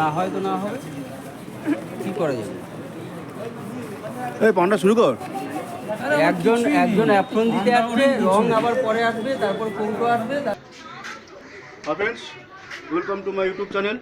না হয়তো না হবে, কি করা যাবে? এই পান্ডা শুরু কর। একজন অ্যাপ্রন দিতে আসবে, রং আবার পরে আসবে, তারপর কৌটো আসবে। Hi friends, welcome to my YouTube channel.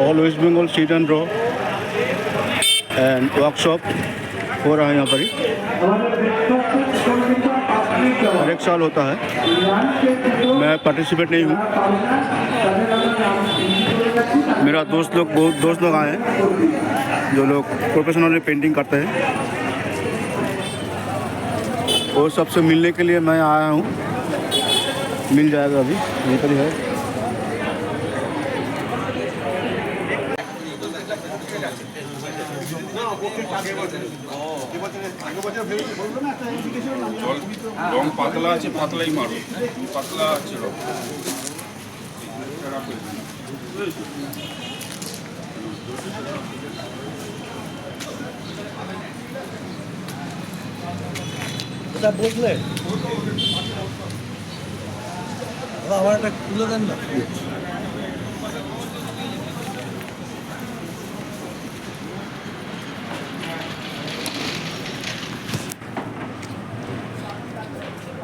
All West Bengal sheet and draw and workshop हो रहा है यहाँ पर ही। हर एक साल होता है, मैं पार्टिसिपेट नहीं हूँ। मेरा दोस्त लोग आए हैं जो लोग प्रोफेशनली पेंटिंग करते हैं। वो सबसे मिलने के लिए मैं आया हूँ। मिल जाएगा, अभी यहीं पर ही है। রং পাতলা আছে, পাতলাই মারো, পাতলা আছে রং। বুঝলে আমার একটা খুলে দেন না।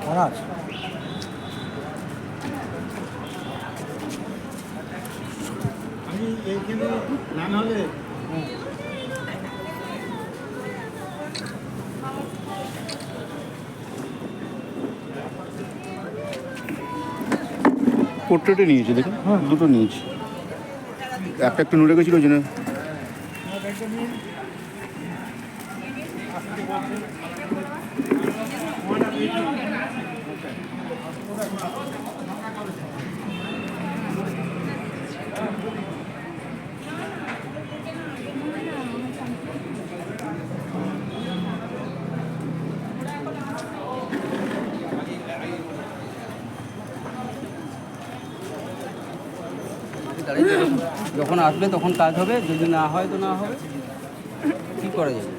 মহারাজ আমি এইখানে না হলে পোর্ট্রেটে নিয়েছি, দেখুন দুটো নিয়েছি। একটা একটু নড়ে গেছিলো ওই জন্য। যখন আসবে তখন কাজ হবে, যদি না হয় তো না হবে, কি করা যাবে?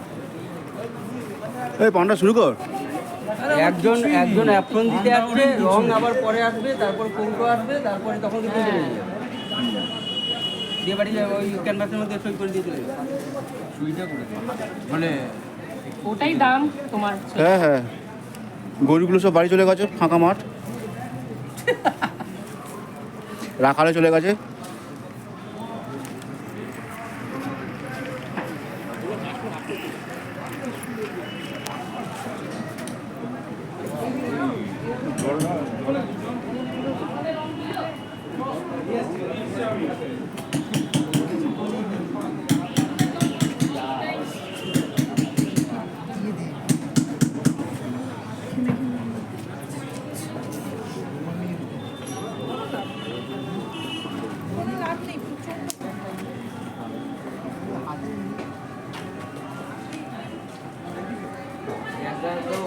এই পান্ডা শুরু কর। একজন অ্যাপ্রন দিতে আসবে, রং আবার পরে আসবে, তারপর কৌটো আসবে, তারপরে তখন কিন্তু চলে যাবে। দিয়ে বাড়ি যাবে, ওই ক্যানভাসের মধ্যে সই করে দিয়ে চলে যাবে। সুইটা করে মানে ওটাই দাম তোমার। হ্যাঁ হ্যাঁ, গরুগুলো সব বাড়ি চলে গেছে, ফাঁকা মাঠ রাখালে চলে গেছে। তো